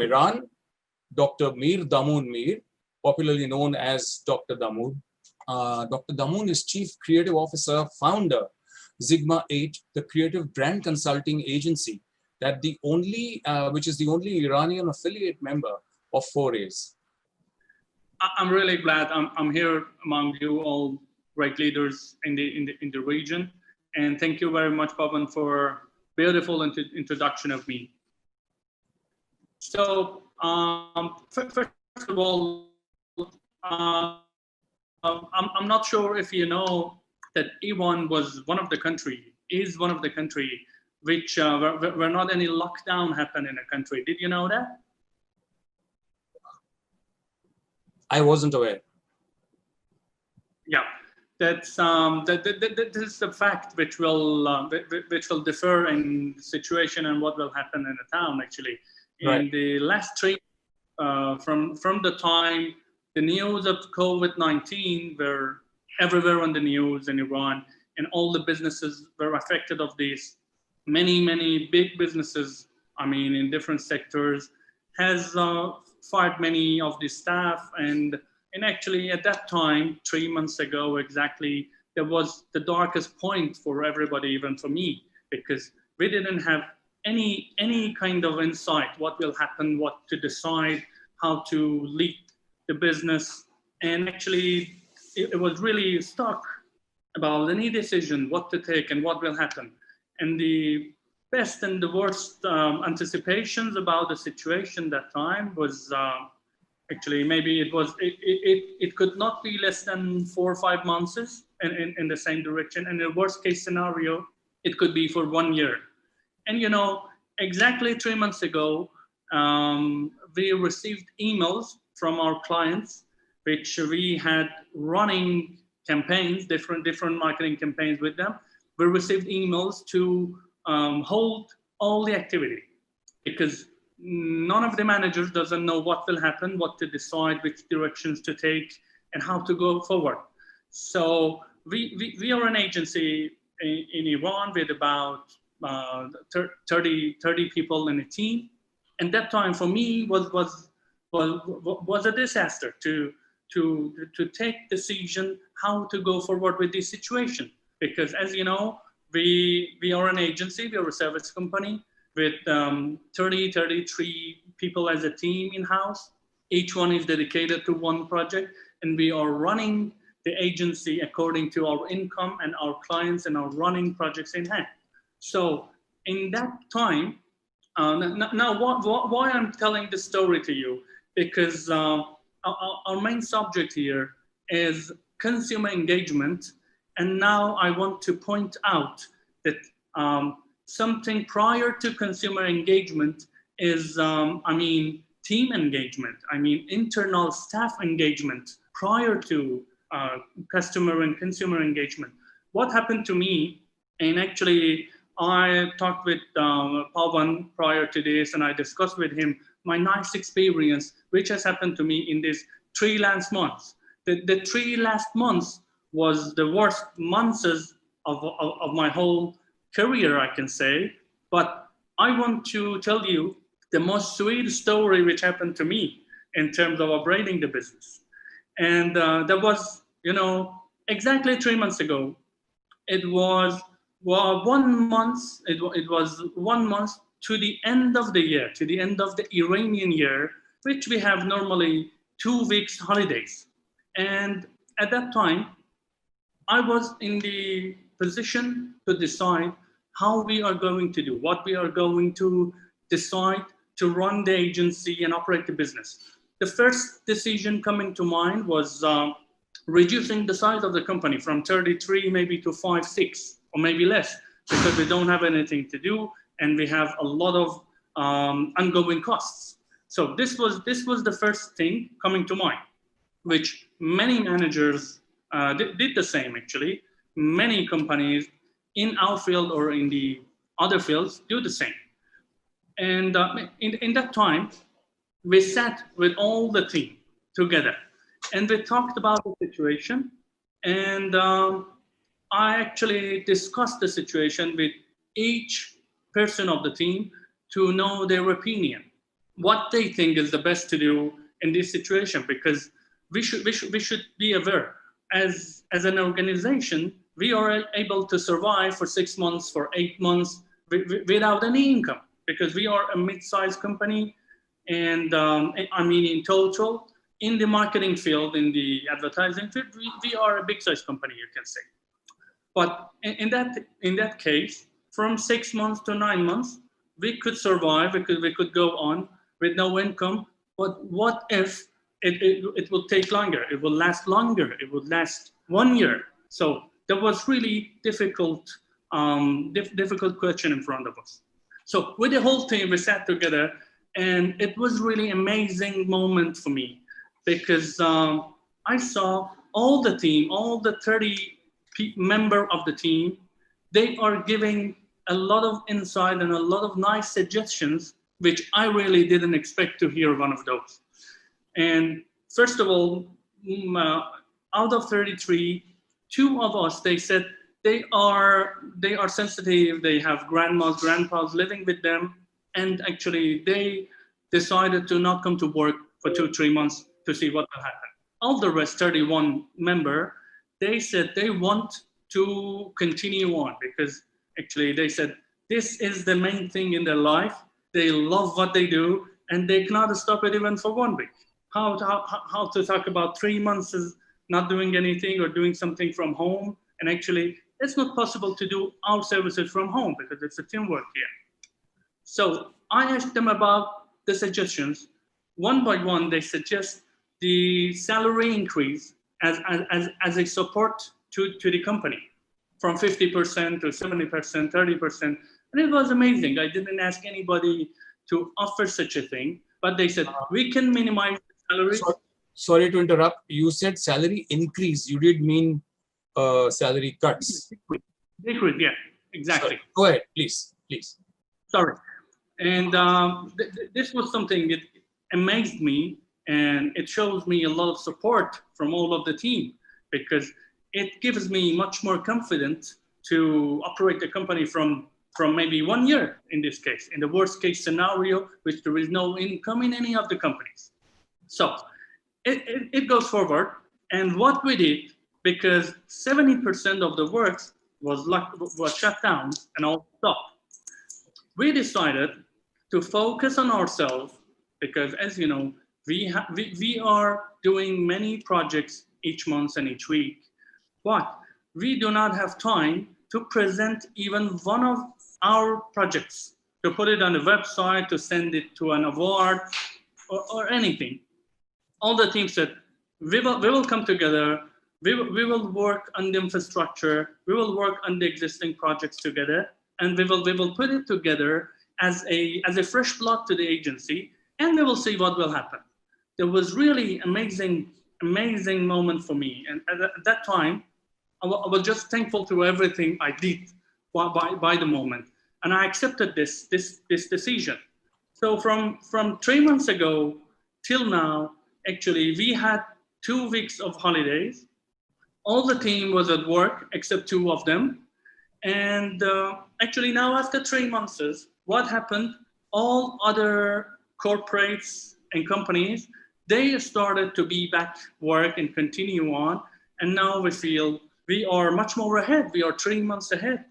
from Iran, Dr. Mir Damoon Mir, popularly known as Dr. Damoon. Dr. Damoon is Chief Creative Officer, founder, Sigma 8, the creative brand consulting agency that which is the only Iranian affiliate member of 4As. I'm really glad I'm here among you all great leaders in the region, and thank you very much, Pavan, for beautiful introduction of me. So first of all, I'm not sure if you know that Iran is one of the country which where not any lockdown happened in a country. Did you know that? I wasn't aware. Yeah, that's this is the fact which will differ in situation and what will happen in the town actually. Right. In the last three, from the time the news of COVID-19 were everywhere on the news in Iran, and all the businesses were affected of this. Many big businesses, I mean, in different sectors, has fired many of the staff, and actually at that time, 3 months ago exactly, there was the darkest point for everybody, even for me, because we didn't have any kind of insight what will happen, what to decide, how to lead the business, and actually it was really stuck about any decision, what to take and what will happen. And the best and the worst anticipations about the situation that time was actually maybe it could not be less than 4 or 5 months in the same direction. And the worst case scenario, it could be for 1 year. And you know, exactly 3 months ago, we received emails from our clients, which we had running campaigns, different marketing campaigns with them. We received emails to hold all the activity because none of the managers doesn't know what will happen, what to decide, which directions to take, and how to go forward. So we are an agency in Iran with about 30 people in a team, and that time for me was a disaster to take decision how to go forward with this situation, because as you know, we are an agency, we are a service company with 33 people as a team in-house. Each one is dedicated to one project, and we are running the agency according to our income and our clients, and our running projects in hand. So in that time, now why I'm telling this story to you, because our main subject here is consumer engagement. And now I want to point out that something prior to consumer engagement is, team engagement. I mean, internal staff engagement prior to customer and consumer engagement. What happened to me, and actually I talked with Pavan prior to this, and I discussed with him my nice experience, which has happened to me in these 3 last months. The 3 last months was the worst months of my whole career, I can say. But I want to tell you the most sweet story which happened to me in terms of operating the business. And that was, you know, exactly 3 months ago. It was 1 month. It was 1 month to the end of the year, to the end of the Iranian year, which we have normally 2 weeks holidays. And at that time, I was in the position to decide how we are going to do, what we are going to decide to run the agency and operate the business. The first decision coming to mind was reducing the size of the company from 33 maybe to 5, 6, or maybe less, because we don't have anything to do and we have a lot of ongoing costs. So this was the first thing coming to mind, which many managers did the same actually. Many companies in our field or in the other fields do the same. And in that time, we sat with all the team together and we talked about the situation. And I actually discussed the situation with each person of the team to know their opinion. what they think is the best to do in this situation, because we should be aware as an organization, we are able to survive for 6 months, for 8 months without any income, because we are a mid-sized company. And I mean, in total, in the marketing field, in the advertising field, we are a big size company, you can say. But in that case, from 6 months to 9 months, we could survive, we could go on with no income. But what if it will take longer? It will last longer. It would last 1 year. So that was really difficult, difficult question in front of us. So with the whole team, we sat together, and it was really amazing moment for me, because I saw all the team, all the 30 member of the team, they are giving a lot of insight and a lot of nice suggestions, which I really didn't expect to hear one of those. And first of all, out of 33, 2 of us, they said they are sensitive, they have grandmas, grandpas living with them, and actually they decided to not come to work for 2-3 months to see what will happen. All the rest, 31 member, they said they want to continue on, because actually they said this is the main thing in their life. They love what they do, and they cannot stop it even for 1 week. How to talk about 3 months is not doing anything or doing something from home? And actually, it's not possible to do our services from home because it's a teamwork here. So I asked them about the suggestions. One by one, they suggest the salary increase as a support to the company, from 50% to 70%, 30%. And it was amazing. I didn't ask anybody to offer such a thing, but they said, we can minimize the salary. Sorry to interrupt. You said salary increase. You did mean salary cuts. Decrease, yeah, exactly. Sorry. Go ahead, please. Sorry. And this was something that amazed me, and it shows me a lot of support from all of the team, because it gives me much more confidence to operate the company from maybe 1 year in this case, in the worst case scenario, which there is no income in any of the companies. So it goes forward. And what we did, because 70% of the works was shut down and all stopped, we decided to focus on ourselves, because as you know, we are doing many projects each month and each week, but we do not have time to present even one of our projects, to put it on a website, to send it to an award or anything. All the team said, we will come together, we will work on the infrastructure, we will work on the existing projects together, and we will put it together as a fresh blood to the agency, and we will see what will happen. It was really amazing moment for me. And at that time, I was just thankful to everything I did by the moment. And I accepted this decision. So from 3 months ago till now, actually, we had 2 weeks of holidays. All the team was at work except 2 of them. And actually now after 3 months, what happened? All other corporates and companies, they started to be back work and continue on. And now we feel we are much more ahead. We are 3 months ahead.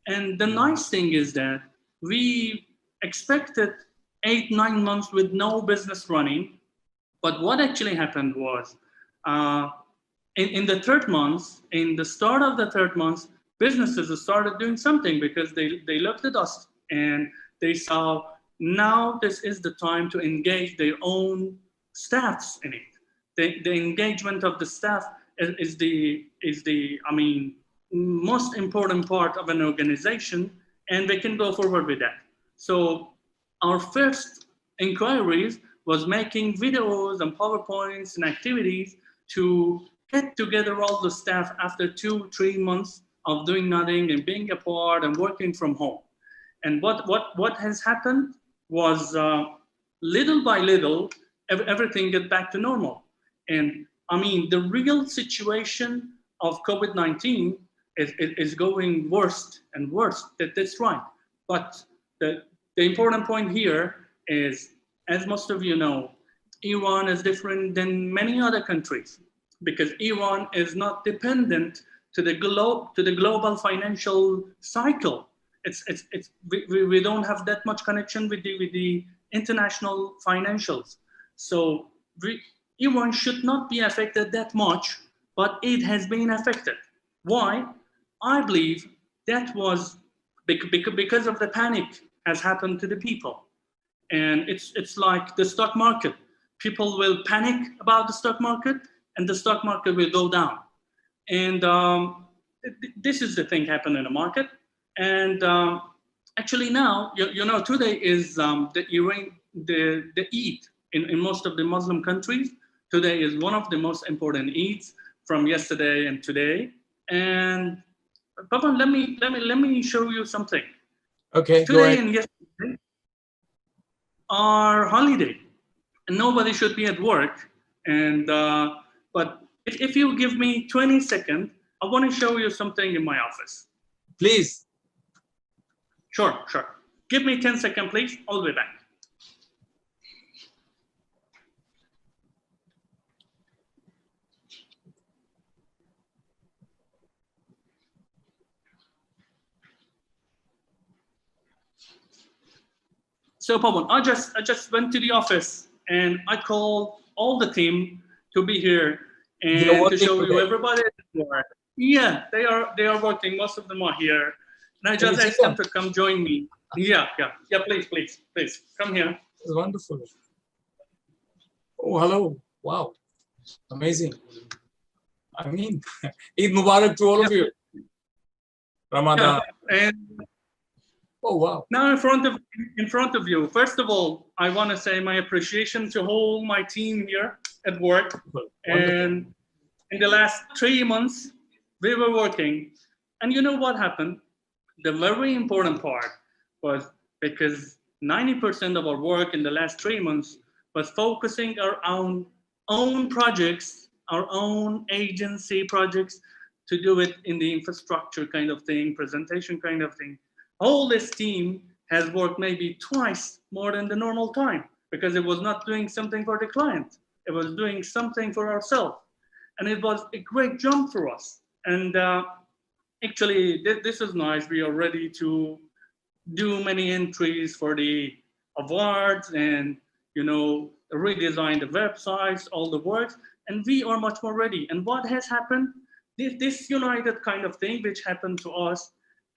And the nice thing is that we expected 8-9 months with no business running. But what actually happened was, in the 3rd month, in the start of the 3rd month, businesses started doing something, because they looked at us and they saw, now this is the time to engage their own staffs in it. The engagement of the staff is the most important part of an organization, and they can go forward with that. So our first inquiries was making videos and PowerPoints and activities to get together all the staff after 2-3 months of doing nothing and being apart and working from home. And what has happened was little by little, everything get back to normal. And I mean, the real situation of COVID-19 is going worse and worse. That's right. But the important point here is as most of you know, Iran is different than many other countries because Iran is not dependent to the global financial cycle. We don't have that much connection with the international financials. So Iran should not be affected that much, but it has been affected. Why? I believe that was because of the panic has happened to the people. And it's like the stock market. People will panic about the stock market and the stock market will go down. And this is the thing happened in the market. And actually now, you know, today is the Eid in most of the Muslim countries. Today is one of the most important Eids from yesterday and today. And Papa, let me show you something. Okay, today and yesterday are holiday, and nobody should be at work. And but if you give me 20 seconds, I want to show you something in my office. Please. Sure. Give me 10 seconds, please. I'll be back. So, Pawan, I just went to the office and I called all the team to be here and to show you everybody. Yeah, they are working. Most of them are here, and I just asked them to come join me. Yeah. Please, come here. It's wonderful. Oh, hello! Wow, amazing. I mean, Eid Mubarak to all of you. Ramadan. Yeah. And oh wow! Now in front of you, first of all, I want to say my appreciation to all my team here at work. Wonderful. And in the last 3 months, we were working, and you know what happened? The very important part was because 90% of our work in the last 3 months was focusing our own projects, our own agency projects, to do it in the infrastructure kind of thing, presentation kind of thing. All this team has worked maybe twice more than the normal time because it was not doing something for the client. It was doing something for ourselves. And it was a great jump for us. And actually, this is nice. We are ready to do many entries for the awards and, you know, redesign the websites, all the works, and we are much more ready. And what has happened? This united kind of thing, which happened to us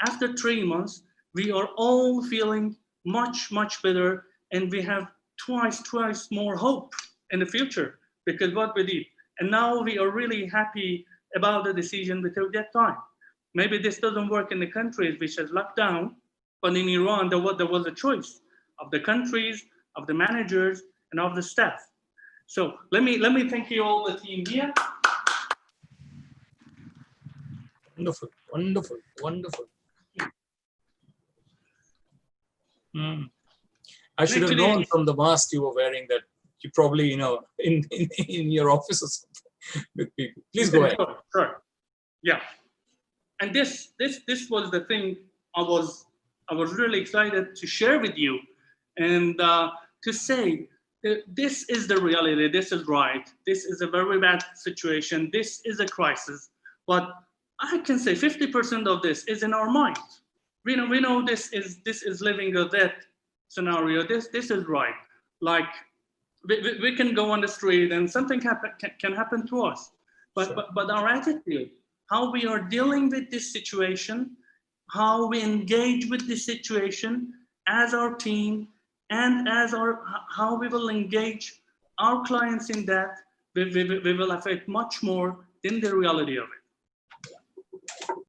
after 3 months, we are all feeling much better, and we have twice more hope in the future because what we did. And now we are really happy about the decision we took that time. Maybe this doesn't work in the countries which has locked down, but in Iran, there was a choice of the countries, of the managers, and of the staff. So let me thank you all, the team here. Wonderful. I should have known from the mask you were wearing that you probably, you know, in your office or something with people. Please go ahead. Sure. Yeah. And this was the thing I was really excited to share with you, and to say that this is the reality. This is right. This is a very bad situation. This is a crisis. But I can say 50% of this is in our mind. We know this is living or death scenario. This is right. Like we can go on the street and something can happen to us. But our attitude, how we are dealing with this situation, how we engage with this situation as our team, and as how we will engage our clients in that, we will affect much more than the reality of it.